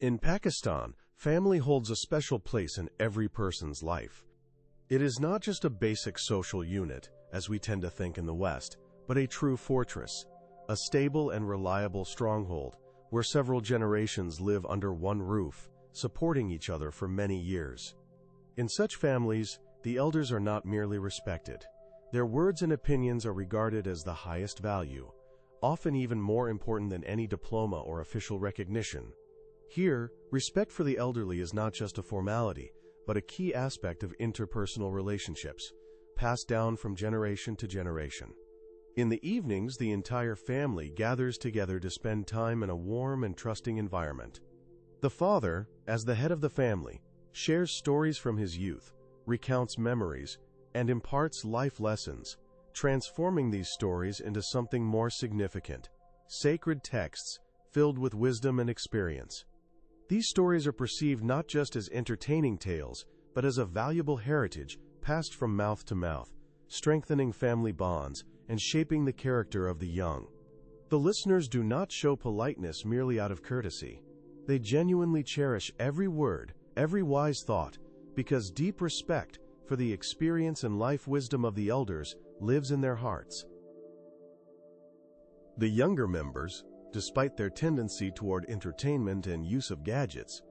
In Pakistan, family holds a special place in every person's life. It is not just a basic social unit, as we tend to think in the West, but a true fortress, a stable and reliable stronghold where several generations live under one roof, supporting each other for many years. In such families, the elders are not merely respected. Their words and opinions are regarded as the highest value, often even more important than any diploma or official recognition. Here, respect for the elderly is not just a formality, but a key aspect of interpersonal relationships, passed down from generation to generation. In the evenings, the entire family gathers together to spend time in a warm and trusting environment. The father, as the head of the family, shares stories from his youth, recounts memories, and imparts life lessons, transforming these stories into something more significant, sacred texts filled with wisdom and experience. These stories are perceived not just as entertaining tales, but as a valuable heritage passed from mouth to mouth, strengthening family bonds and shaping the character of the young. The listeners do not show politeness merely out of courtesy. They genuinely cherish every word, every wise thought, because deep respect for the experience and life wisdom of the elders lives in their hearts. The younger members, despite their tendency toward entertainment and use of gadgets,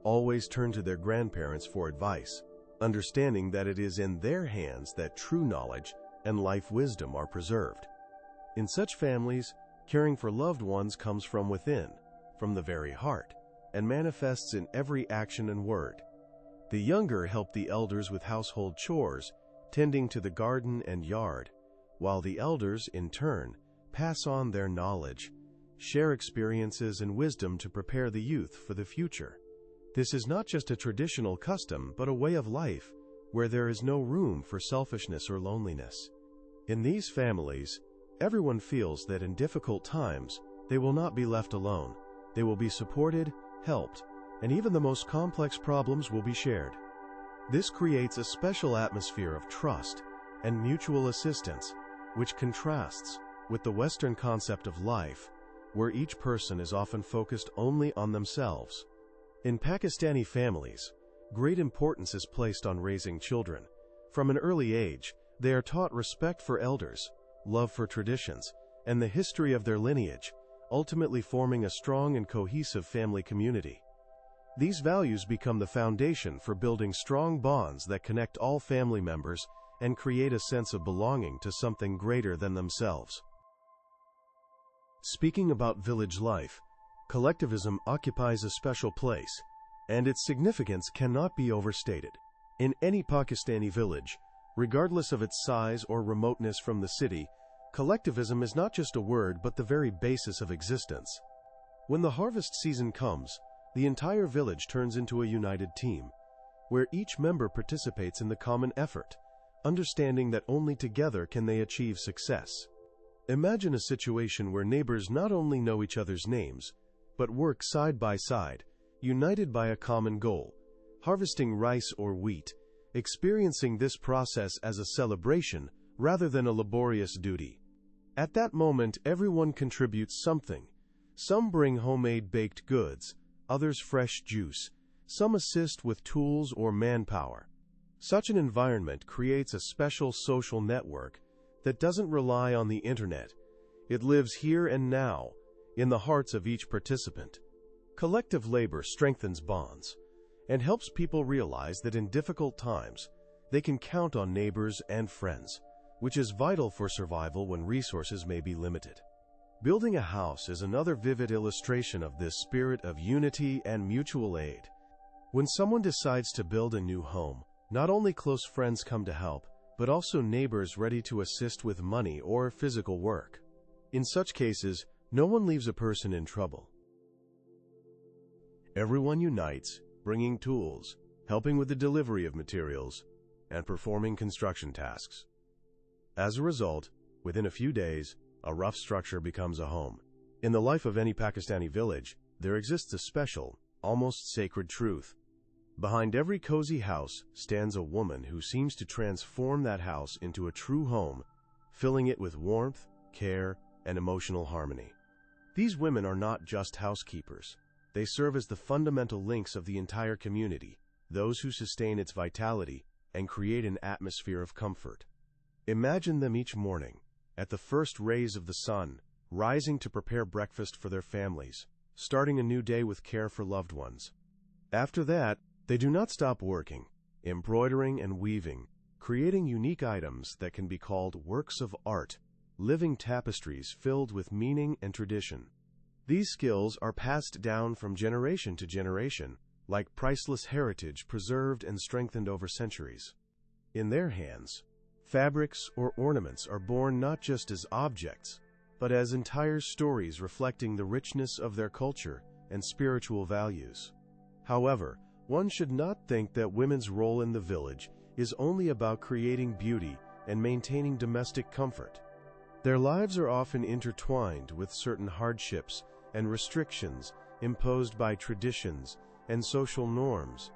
always turn to their grandparents for advice, understanding that it is in their hands that true knowledge and life wisdom are preserved. In such families, caring for loved ones comes from within, from the very heart, and manifests in every action and word. The younger help the elders with household chores, tending to the garden and yard, while the elders, in turn, pass on their knowledge, share experiences and wisdom to prepare the youth for the future. This is not just a traditional custom, but a way of life where there is no room for selfishness or loneliness. In these families, everyone feels that in difficult times, they will not be left alone. They will be supported, helped, and even the most complex problems will be shared. This creates a special atmosphere of trust and mutual assistance, which contrasts with the Western concept of life, where each person is often focused only on themselves. In Pakistani families, great importance is placed on raising children. From an early age, they are taught respect for elders, love for traditions, and the history of their lineage, ultimately forming a strong and cohesive family community. These values become the foundation for building strong bonds that connect all family members and create a sense of belonging to something greater than themselves. Speaking about village life, collectivism occupies a special place, and its significance cannot be overstated. In any Pakistani village, regardless of its size or remoteness from the city, collectivism is not just a word but the very basis of existence. When the harvest season comes, the entire village turns into a united team, where each member participates in the common effort, understanding that only together can they achieve success. Imagine a situation where neighbors not only know each other's names, but work side by side, united by a common goal, harvesting rice or wheat, experiencing this process as a celebration rather than a laborious duty. At that moment, everyone contributes something. Some bring homemade baked goods, others fresh juice, some assist with tools or manpower. Such an environment creates a special social network that doesn't rely on the internet. It lives here and now, in the hearts of each participant. Collective labor strengthens bonds and helps people realize that in difficult times, they can count on neighbors and friends, which is vital for survival when resources may be limited. Building a house is another vivid illustration of this spirit of unity and mutual aid. When someone decides to build a new home, not only close friends come to help, but also neighbors ready to assist with money or physical work. In such cases, no one leaves a person in trouble. Everyone unites, bringing tools, helping with the delivery of materials, and performing construction tasks. As a result, within a few days, a rough structure becomes a home. In the life of any Pakistani village, there exists a special, almost sacred truth. Behind every cozy house stands a woman who seems to transform that house into a true home, filling it with warmth, care, and emotional harmony. These women are not just housekeepers. They serve as the fundamental links of the entire community, those who sustain its vitality and create an atmosphere of comfort. Imagine them each morning, at the first rays of the sun, rising to prepare breakfast for their families, starting a new day with care for loved ones. After that, they do not stop working, embroidering and weaving, creating unique items that can be called works of art, living tapestries filled with meaning and tradition. These skills are passed down from generation to generation, like priceless heritage preserved and strengthened over centuries. In their hands, fabrics or ornaments are born not just as objects, but as entire stories reflecting the richness of their culture and spiritual values. However, one should not think that women's role in the village is only about creating beauty and maintaining domestic comfort. Their lives are often intertwined with certain hardships and restrictions imposed by traditions and social norms.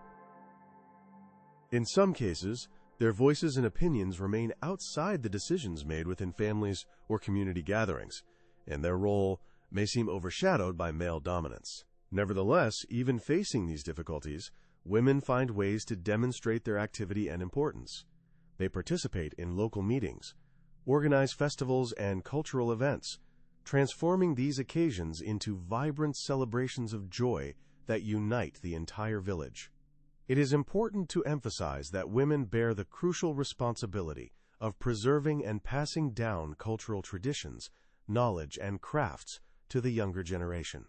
In some cases, their voices and opinions remain outside the decisions made within families or community gatherings, and their role may seem overshadowed by male dominance. Nevertheless, even facing these difficulties, women find ways to demonstrate their activity and importance. They participate in local meetings, organize festivals and cultural events, transforming these occasions into vibrant celebrations of joy that unite the entire village. It is important to emphasize that women bear the crucial responsibility of preserving and passing down cultural traditions, knowledge, and crafts to the younger generation.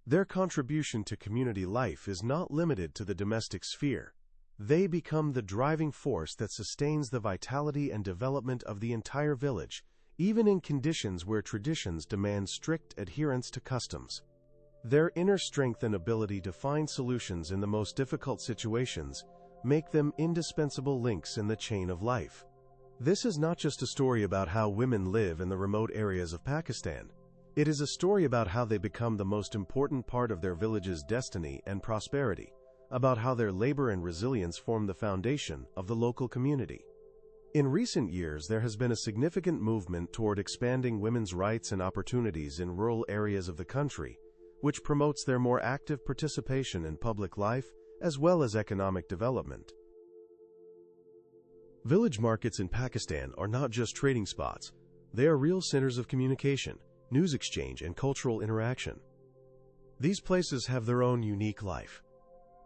Their contribution to community life is not limited to the domestic sphere. They become the driving force that sustains the vitality and development of the entire village, even in conditions where traditions demand strict adherence to customs. Their inner strength and ability to find solutions in the most difficult situations make them indispensable links in the chain of life. This is not just a story about how women live in the remote areas of Pakistan. It is a story about how they become the most important part of their village's destiny and prosperity, about how their labor and resilience form the foundation of the local community. In recent years, there has been a significant movement toward expanding women's rights and opportunities in rural areas of the country, which promotes their more active participation in public life as well as economic development. Village markets in Pakistan are not just trading spots. They are real centers of communication, news exchange, and cultural interaction. These places have their own unique life.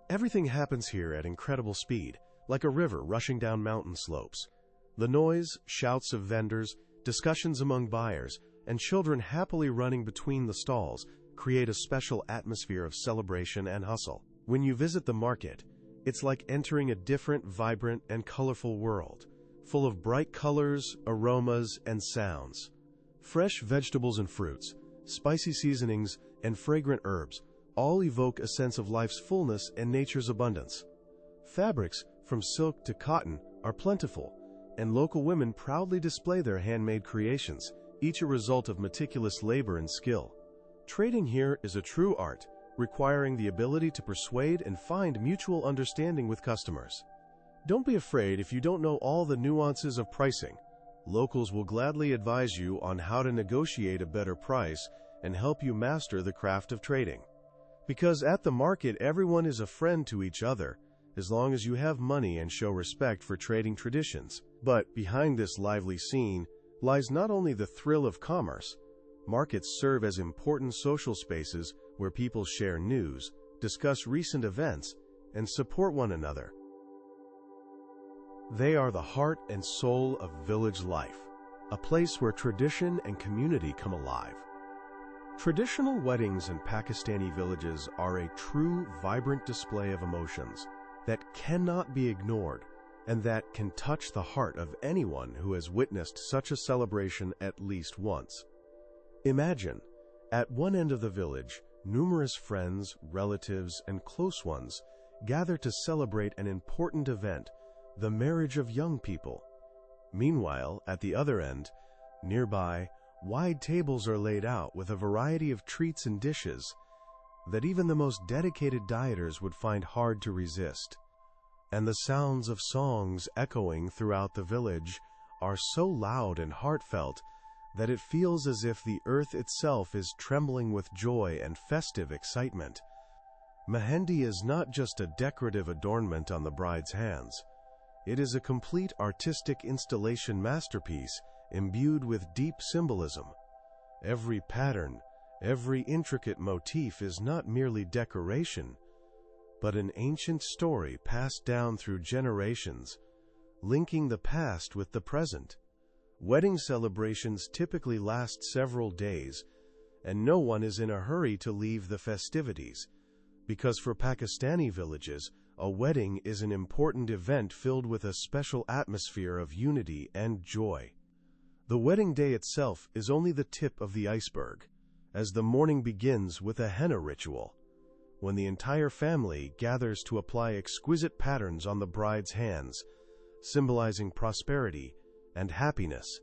Everything happens here at incredible speed, like a river rushing down mountain slopes. The noise, shouts of vendors, discussions among buyers, and children happily running between the stalls create a special atmosphere of celebration and hustle. When you visit the market, it's like entering a different, vibrant, and colorful world, full of bright colors, aromas, and sounds. Fresh vegetables and fruits, spicy seasonings, and fragrant herbs all evoke a sense of life's fullness and nature's abundance. Fabrics, from silk to cotton, are plentiful, and local women proudly display their handmade creations, each a result of meticulous labor and skill. Trading here is a true art, requiring the ability to persuade and find mutual understanding with customers. Don't be afraid if you don't know all the nuances of pricing. Locals will gladly advise you on how to negotiate a better price and help you master the craft of trading. Because at the market, everyone is a friend to each other, as long as you have money and show respect for trading traditions. But behind this lively scene lies not only the thrill of commerce. Markets serve as important social spaces where people share news, discuss recent events, and support one another. They are the heart and soul of village life, a place where tradition and community come alive. Traditional weddings in Pakistani villages are a true, vibrant display of emotions that cannot be ignored and that can touch the heart of anyone who has witnessed such a celebration at least once. Imagine, at one end of the village, numerous friends, relatives, and close ones gather to celebrate an important event, the marriage of young people. Meanwhile, at the other end, nearby, wide tables are laid out with a variety of treats and dishes that even the most dedicated dieters would find hard to resist. And the sounds of songs echoing throughout the village are so loud and heartfelt that it feels as if the earth itself is trembling with joy and festive excitement. Mehendi is not just a decorative adornment on the bride's hands. It is a complete artistic installation masterpiece imbued with deep symbolism. Every pattern, every intricate motif is not merely decoration, but an ancient story passed down through generations, linking the past with the present. Wedding celebrations typically last several days, and no one is in a hurry to leave the festivities, because for Pakistani villages, a wedding is an important event filled with a special atmosphere of unity and joy. The wedding day itself is only the tip of the iceberg, as the morning begins with a henna ritual, when the entire family gathers to apply exquisite patterns on the bride's hands, symbolizing prosperity and happiness.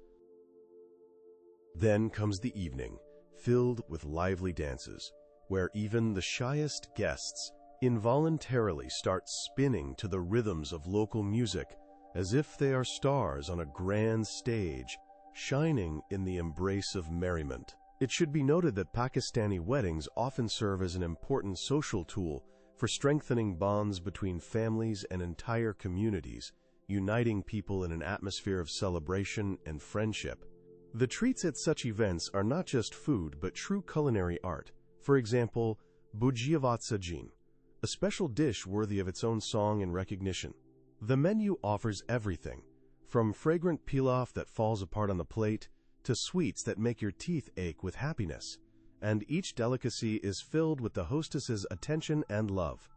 Then comes the evening, filled with lively dances, where even the shyest guests involuntarily start spinning to the rhythms of local music, as if they are stars on a grand stage, shining in the embrace of merriment. It should be noted that Pakistani weddings often serve as an important social tool for strengthening bonds between families and entire communities, uniting people in an atmosphere of celebration and friendship. The treats at such events are not just food, but true culinary art. For example, Bhujiavat Sajin, a special dish worthy of its own song and recognition. The menu offers everything, from fragrant pilaf that falls apart on the plate to sweets that make your teeth ache with happiness, and each delicacy is filled with the hostess's attention and love.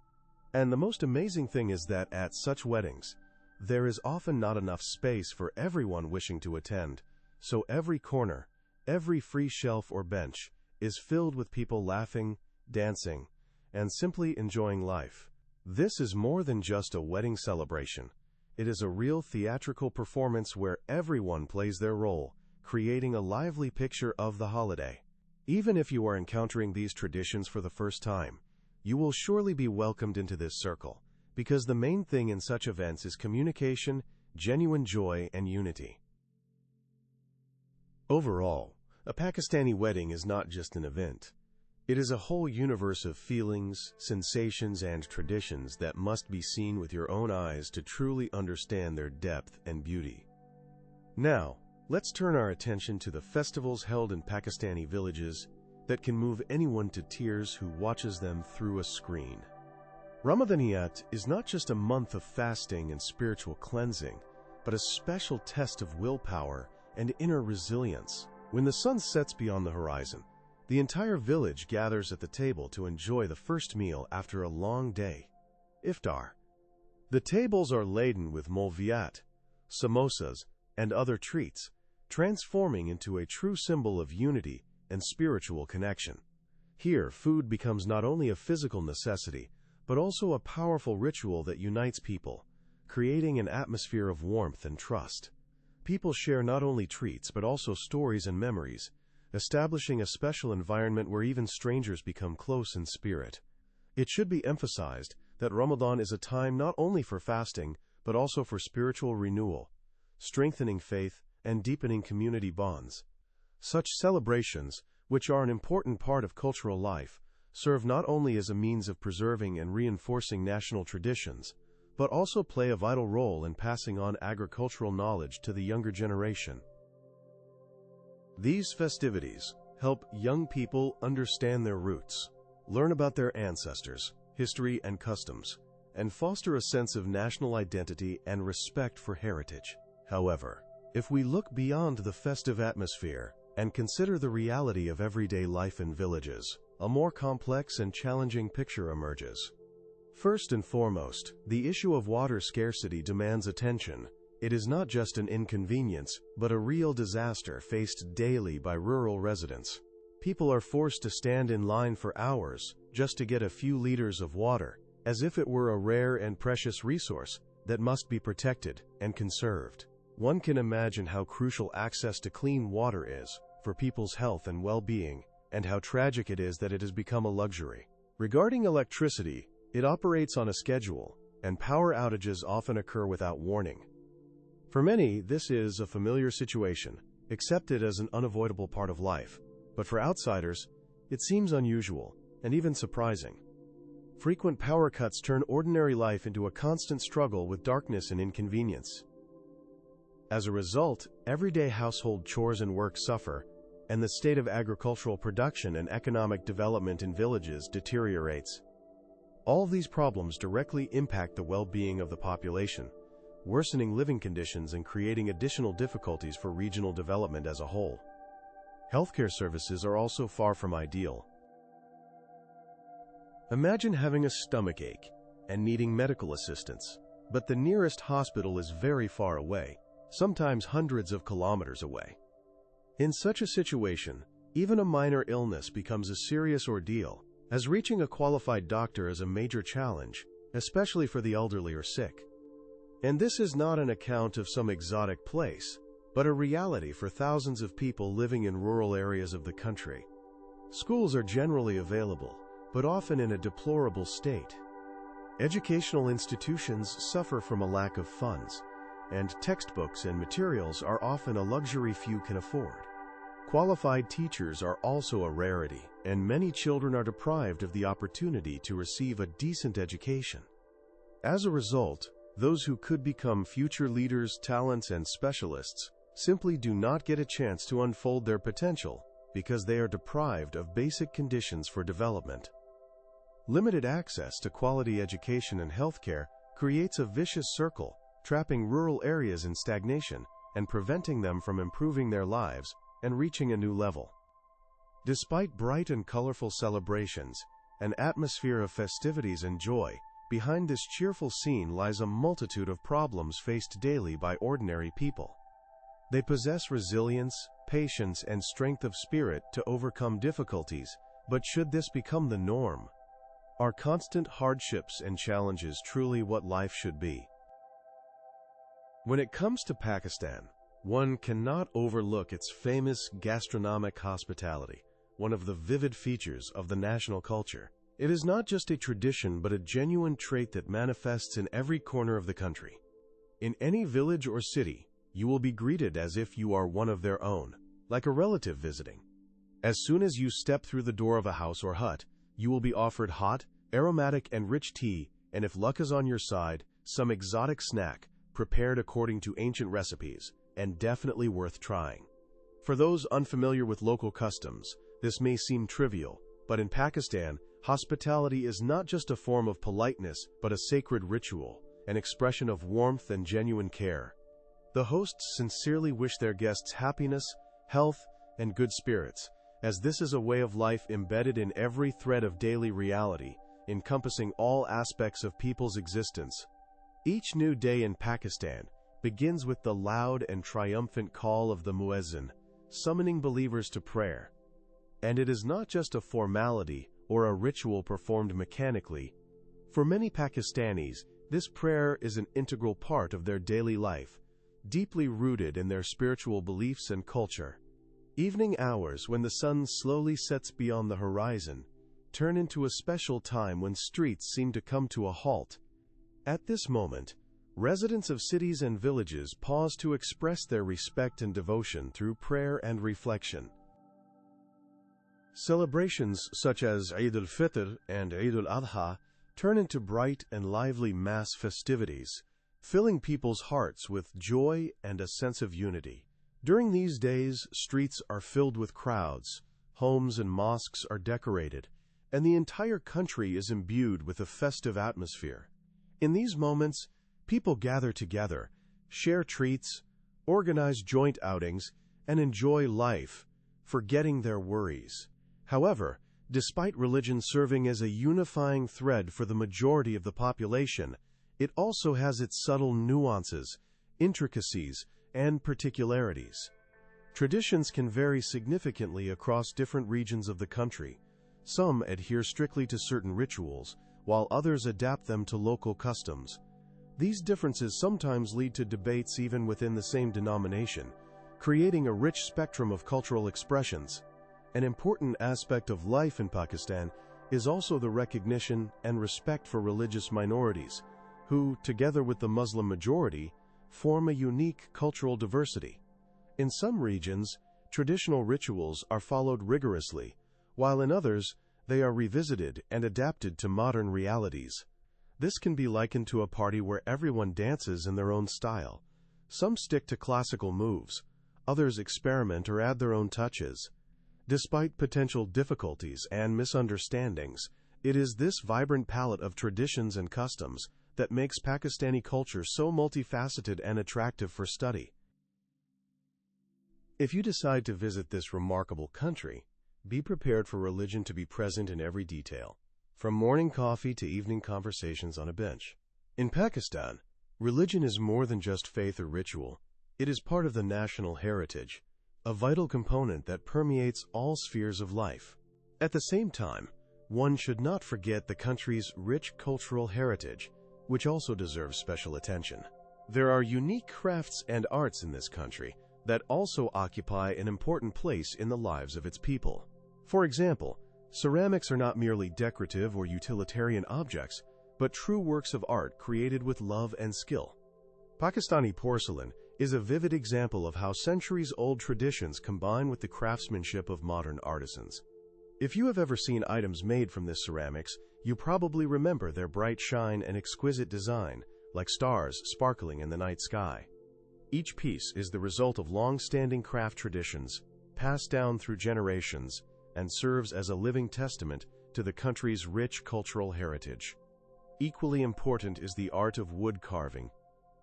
And the most amazing thing is that at such weddings, there is often not enough space for everyone wishing to attend, so every corner, every free shelf or bench is filled with people laughing, dancing, and simply enjoying life. This is more than just a wedding celebration. It is a real theatrical performance where everyone plays their role, creating a lively picture of the holiday. Even if you are encountering these traditions for the first time, you will surely be welcomed into this circle, because the main thing in such events is communication, genuine joy, and unity. Overall, a Pakistani wedding is not just an event. It is a whole universe of feelings, sensations, and traditions that must be seen with your own eyes to truly understand their depth and beauty. Now, let's turn our attention to the festivals held in Pakistani villages that can move anyone to tears who watches them through a screen. Ramadaniyat is not just a month of fasting and spiritual cleansing, but a special test of willpower and inner resilience. When the sun sets beyond the horizon, the entire village gathers at the table to enjoy the first meal after a long day, iftar. The tables are laden with molviat, samosas, and other treats, transforming into a true symbol of unity and spiritual connection. Here, food becomes not only a physical necessity, but also a powerful ritual that unites people, creating an atmosphere of warmth and trust. People share not only treats but also stories and memories, establishing a special environment where even strangers become close in spirit. It should be emphasized that Ramadan is a time not only for fasting, but also for spiritual renewal, strengthening faith, and deepening community bonds. Such celebrations, which are an important part of cultural life, serve not only as a means of preserving and reinforcing national traditions, but also play a vital role in passing on agricultural knowledge to the younger generation. These festivities help young people understand their roots, learn about their ancestors, history, and customs, and foster a sense of national identity and respect for heritage. However, if we look beyond the festive atmosphere and consider the reality of everyday life in villages, a more complex and challenging picture emerges. First and foremost, the issue of water scarcity demands attention. It is not just an inconvenience, but a real disaster faced daily by rural residents. People are forced to stand in line for hours just to get a few liters of water, as if it were a rare and precious resource that must be protected and conserved. One can imagine how crucial access to clean water is for people's health and well-being, and how tragic it is that it has become a luxury. Regarding electricity, it operates on a schedule, and power outages often occur without warning. For many, this is a familiar situation, accepted as an unavoidable part of life, but for outsiders, it seems unusual and even surprising. Frequent power cuts turn ordinary life into a constant struggle with darkness and inconvenience. As a result, everyday household chores and work suffer, and the state of agricultural production and economic development in villages deteriorates. All of these problems directly impact the well-being of the population, worsening living conditions and creating additional difficulties for regional development as a whole. Healthcare services are also far from ideal. Imagine having a stomachache and needing medical assistance, but the nearest hospital is very far away, sometimes hundreds of kilometers away. In such a situation, even a minor illness becomes a serious ordeal, as reaching a qualified doctor is a major challenge, especially for the elderly or sick. And this is not an account of some exotic place, but a reality for thousands of people living in rural areas of the country. Schools are generally available, but often in a deplorable state. Educational institutions suffer from a lack of funds, and textbooks and materials are often a luxury few can afford. Qualified teachers are also a rarity, and many children are deprived of the opportunity to receive a decent education. As a result, those who could become future leaders, talents, and specialists simply do not get a chance to unfold their potential because they are deprived of basic conditions for development. Limited access to quality education and healthcare creates a vicious circle, trapping rural areas in stagnation and preventing them from improving their lives and reaching a new level. Despite bright and colorful celebrations, an atmosphere of festivities and joy, behind this cheerful scene lies a multitude of problems faced daily by ordinary people. They possess resilience, patience, and strength of spirit to overcome difficulties, but should this become the norm? Are constant hardships and challenges truly what life should be? When it comes to Pakistan, one cannot overlook its famous gastronomic hospitality, one of the vivid features of the national culture. It is not just a tradition but a genuine trait that manifests in every corner of the country. In any village or city, you will be greeted as if you are one of their own, like a relative visiting. As soon as you step through the door of a house or hut, you will be offered hot, aromatic, and rich tea, and if luck is on your side, some exotic snack, prepared according to ancient recipes, and definitely worth trying. For those unfamiliar with local customs, this may seem trivial, but in Pakistan, hospitality is not just a form of politeness, but a sacred ritual, an expression of warmth and genuine care. The hosts sincerely wish their guests happiness, health, and good spirits, as this is a way of life embedded in every thread of daily reality, encompassing all aspects of people's existence. Each new day in Pakistan begins with the loud and triumphant call of the muezzin, summoning believers to prayer. And it is not just a formality or a ritual performed mechanically. For many Pakistanis, this prayer is an integral part of their daily life, deeply rooted in their spiritual beliefs and culture. Evening hours, when the sun slowly sets beyond the horizon, turn into a special time when streets seem to come to a halt. At this moment, residents of cities and villages pause to express their respect and devotion through prayer and reflection. Celebrations such as Eid al-Fitr and Eid al-Adha turn into bright and lively mass festivities, filling people's hearts with joy and a sense of unity. During these days, streets are filled with crowds, homes and mosques are decorated, and the entire country is imbued with a festive atmosphere. In these moments, people gather together, share treats, organize joint outings, and enjoy life, forgetting their worries. However, despite religion serving as a unifying thread for the majority of the population, it also has its subtle nuances, intricacies, and particularities. Traditions can vary significantly across different regions of the country. Some adhere strictly to certain rituals, while others adapt them to local customs. These differences sometimes lead to debates even within the same denomination, creating a rich spectrum of cultural expressions. An important aspect of life in Pakistan is also the recognition and respect for religious minorities, who, together with the Muslim majority, form a unique cultural diversity. In some regions, traditional rituals are followed rigorously, while in others, they are revisited and adapted to modern realities. This can be likened to a party where everyone dances in their own style. Some stick to classical moves, others experiment or add their own touches. Despite potential difficulties and misunderstandings, it is this vibrant palette of traditions and customs that makes Pakistani culture so multifaceted and attractive for study. If you decide to visit this remarkable country, be prepared for religion to be present in every detail, from morning coffee to evening conversations on a bench. In Pakistan, religion is more than just faith or ritual. It is part of the national heritage, a vital component that permeates all spheres of life. At the same time, one should not forget the country's rich cultural heritage, which also deserves special attention. There are unique crafts and arts in this country that also occupy an important place in the lives of its people. For example, ceramics are not merely decorative or utilitarian objects, but true works of art created with love and skill. Pakistani porcelain is a vivid example of how centuries-old traditions combine with the craftsmanship of modern artisans. If you have ever seen items made from this ceramics, you probably remember their bright shine and exquisite design, like stars sparkling in the night sky. Each piece is the result of long-standing craft traditions, passed down through generations, and serves as a living testament to the country's rich cultural heritage. Equally important is the art of wood carving.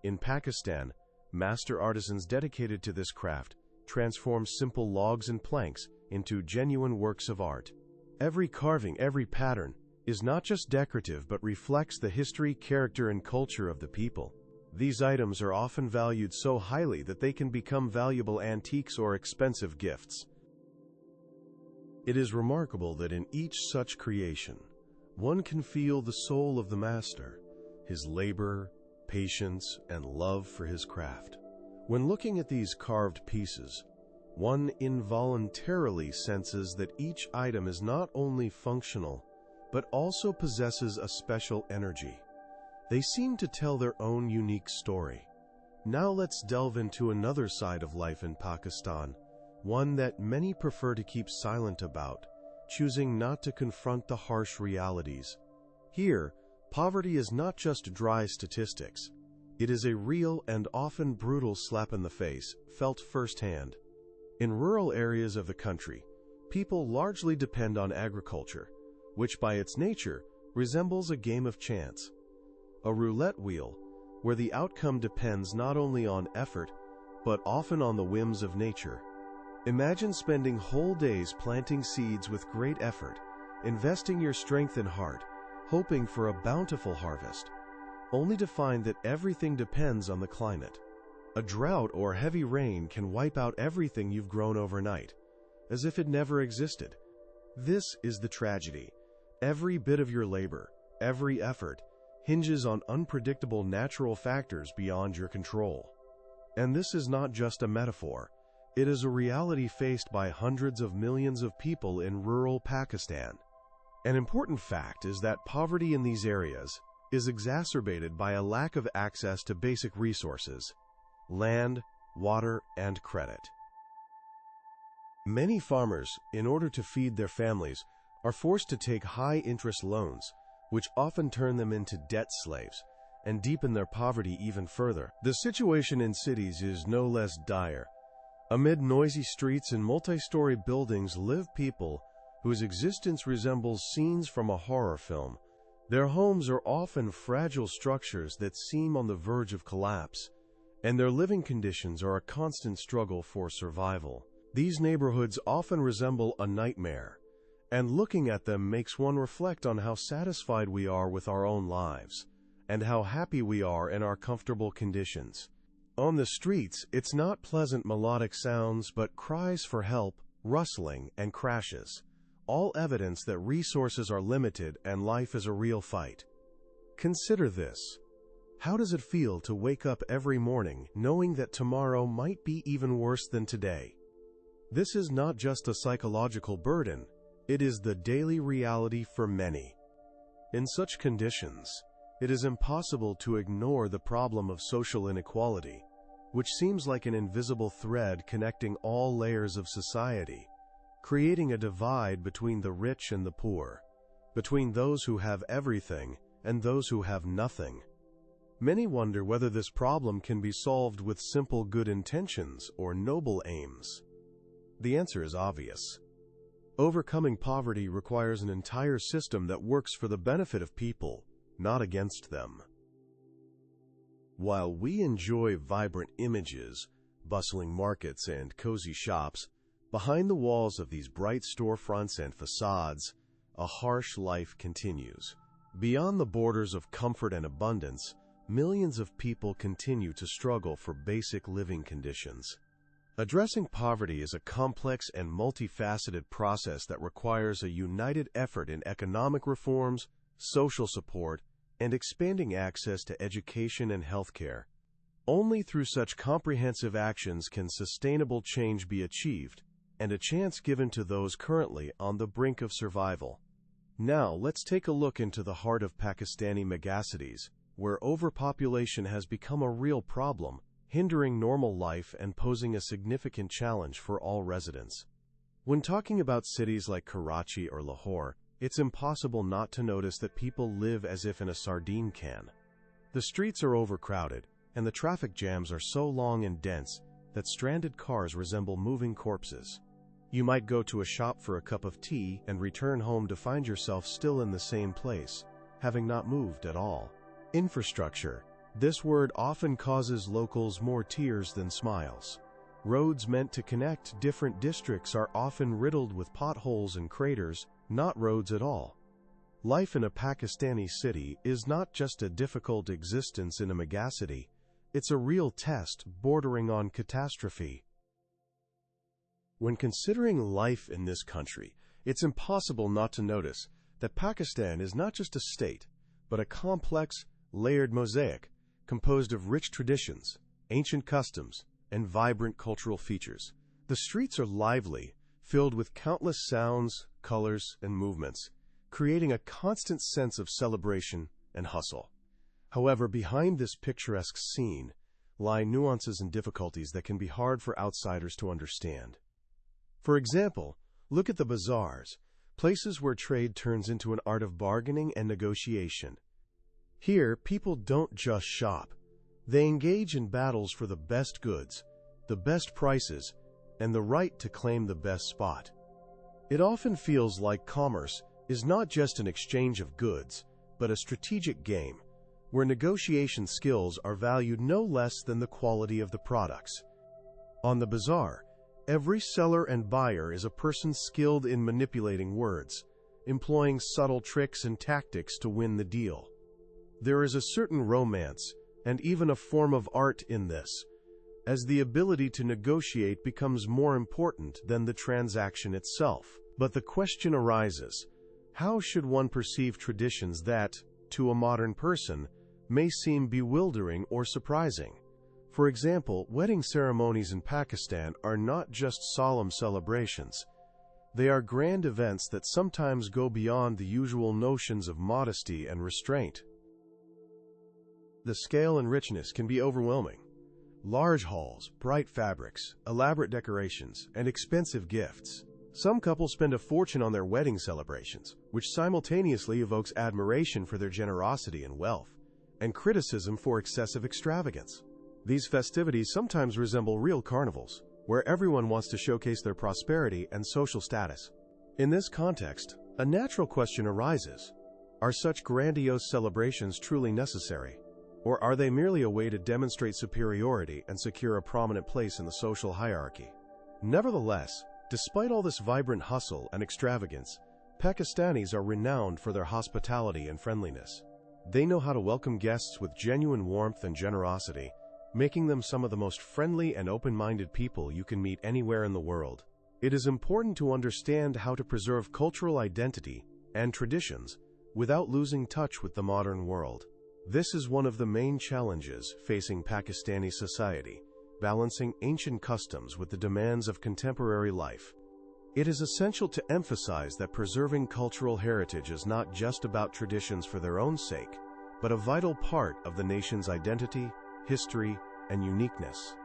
In Pakistan, master artisans dedicated to this craft transform simple logs and planks into genuine works of art. Every carving, every pattern, is not just decorative but reflects the history, character, and culture of the people. These items are often valued so highly that they can become valuable antiques or expensive gifts. It is remarkable that in each such creation, one can feel the soul of the master, his labor, patience, and love for his craft. When looking at these carved pieces, one involuntarily senses that each item is not only functional, but also possesses a special energy. They seem to tell their own unique story. Now let's delve into another side of life in Pakistan, one that many prefer to keep silent about, choosing not to confront the harsh realities. Here, poverty is not just dry statistics. It is a real and often brutal slap in the face, felt firsthand. In rural areas of the country, people largely depend on agriculture, which by its nature resembles a game of chance. A roulette wheel, where the outcome depends not only on effort, but often on the whims of nature. Imagine spending whole days planting seeds with great effort, investing your strength and heart, hoping for a bountiful harvest, only to find that everything depends on the climate. A drought or heavy rain can wipe out everything you've grown overnight, as if it never existed. This is the tragedy. Every bit of your labor, every effort, hinges on unpredictable natural factors beyond your control. And this is not just a metaphor. It is a reality faced by hundreds of millions of people in rural Pakistan. An important fact is that poverty in these areas is exacerbated by a lack of access to basic resources: land, water, and credit. Many farmers, in order to feed their families, are forced to take high-interest loans, which often turn them into debt slaves and deepen their poverty even further. The situation in cities is no less dire. Amid noisy streets and multi-story buildings live people whose existence resembles scenes from a horror film. Their homes are often fragile structures that seem on the verge of collapse, and their living conditions are a constant struggle for survival. These neighborhoods often resemble a nightmare, and looking at them makes one reflect on how satisfied we are with our own lives, and how happy we are in our comfortable conditions. On the streets, it's not pleasant melodic sounds, but cries for help, rustling, and crashes, all evidence that resources are limited and life is a real fight. Consider this. How does it feel to wake up every morning knowing that tomorrow might be even worse than today? This is not just a psychological burden, it is the daily reality for many. In such conditions, it is impossible to ignore the problem of social inequality, which seems like an invisible thread connecting all layers of society. creating a divide between the rich and the poor, between those who have everything and those who have nothing. Many wonder whether this problem can be solved with simple good intentions or noble aims. The answer is obvious. Overcoming poverty requires an entire system that works for the benefit of people, not against them. While we enjoy vibrant images, bustling markets, and cozy shops, behind the walls of these bright storefronts and facades, a harsh life continues. Beyond the borders of comfort and abundance, millions of people continue to struggle for basic living conditions. Addressing poverty is a complex and multifaceted process that requires a united effort in economic reforms, social support, and expanding access to education and healthcare. Only through such comprehensive actions can sustainable change be achieved, and a chance given to those currently on the brink of survival. Now, let's take a look into the heart of Pakistani megacities, where overpopulation has become a real problem, hindering normal life and posing a significant challenge for all residents. When talking about cities like Karachi or Lahore, it's impossible not to notice that people live as if in a sardine can. The streets are overcrowded, and the traffic jams are so long and dense that stranded cars resemble moving corpses. You might go to a shop for a cup of tea and return home to find yourself still in the same place, having not moved at all. Infrastructure. This word often causes locals more tears than smiles. Roads meant to connect different districts are often riddled with potholes and craters, not roads at all. Life in a Pakistani city is not just a difficult existence in a megacity, it's a real test bordering on catastrophe. When considering life in this country, it's impossible not to notice that Pakistan is not just a state, but a complex, layered mosaic composed of rich traditions, ancient customs, and vibrant cultural features. The streets are lively, filled with countless sounds, colors, and movements, creating a constant sense of celebration and hustle. However, behind this picturesque scene lie nuances and difficulties that can be hard for outsiders to understand. For example, look at the bazaars, places where trade turns into an art of bargaining and negotiation. Here, people don't just shop. They engage in battles for the best goods, the best prices, and the right to claim the best spot. It often feels like commerce is not just an exchange of goods, but a strategic game, where negotiation skills are valued no less than the quality of the products. On the bazaar, every seller and buyer is a person skilled in manipulating words, employing subtle tricks and tactics to win the deal. There is a certain romance and even a form of art in this, as the ability to negotiate becomes more important than the transaction itself. But the question arises, how should one perceive traditions that, to a modern person, may seem bewildering or surprising? For example, wedding ceremonies in Pakistan are not just solemn celebrations. They are grand events that sometimes go beyond the usual notions of modesty and restraint. The scale and richness can be overwhelming. Large halls, bright fabrics, elaborate decorations, and expensive gifts. Some couples spend a fortune on their wedding celebrations, which simultaneously evokes admiration for their generosity and wealth, and criticism for excessive extravagance. These festivities sometimes resemble real carnivals, where everyone wants to showcase their prosperity and social status. In this context, a natural question arises: are such grandiose celebrations truly necessary? Or are they merely a way to demonstrate superiority and secure a prominent place in the social hierarchy? Nevertheless, despite all this vibrant hustle and extravagance, Pakistanis are renowned for their hospitality and friendliness. They know how to welcome guests with genuine warmth and generosity, making them some of the most friendly and open-minded people you can meet anywhere in the world. It is important to understand how to preserve cultural identity and traditions without losing touch with the modern world. This is one of the main challenges facing Pakistani society, balancing ancient customs with the demands of contemporary life. It is essential to emphasize that preserving cultural heritage is not just about traditions for their own sake, but a vital part of the nation's identity, history, and uniqueness.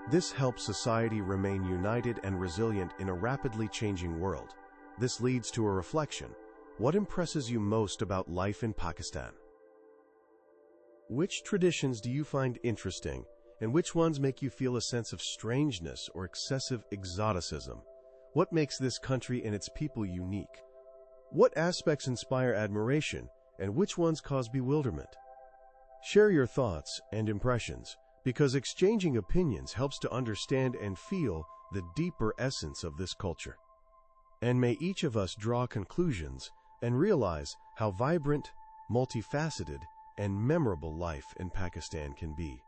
This helps society remain united and resilient in a rapidly changing world. This leads to a reflection. What impresses you most about life in Pakistan? Which traditions do you find interesting, and which ones make you feel a sense of strangeness or excessive exoticism? What makes this country and its people unique? What aspects inspire admiration, and which ones cause bewilderment? Share your thoughts and impressions, because exchanging opinions helps to understand and feel the deeper essence of this culture. And may each of us draw conclusions and realize how vibrant, multifaceted, and memorable life in Pakistan can be.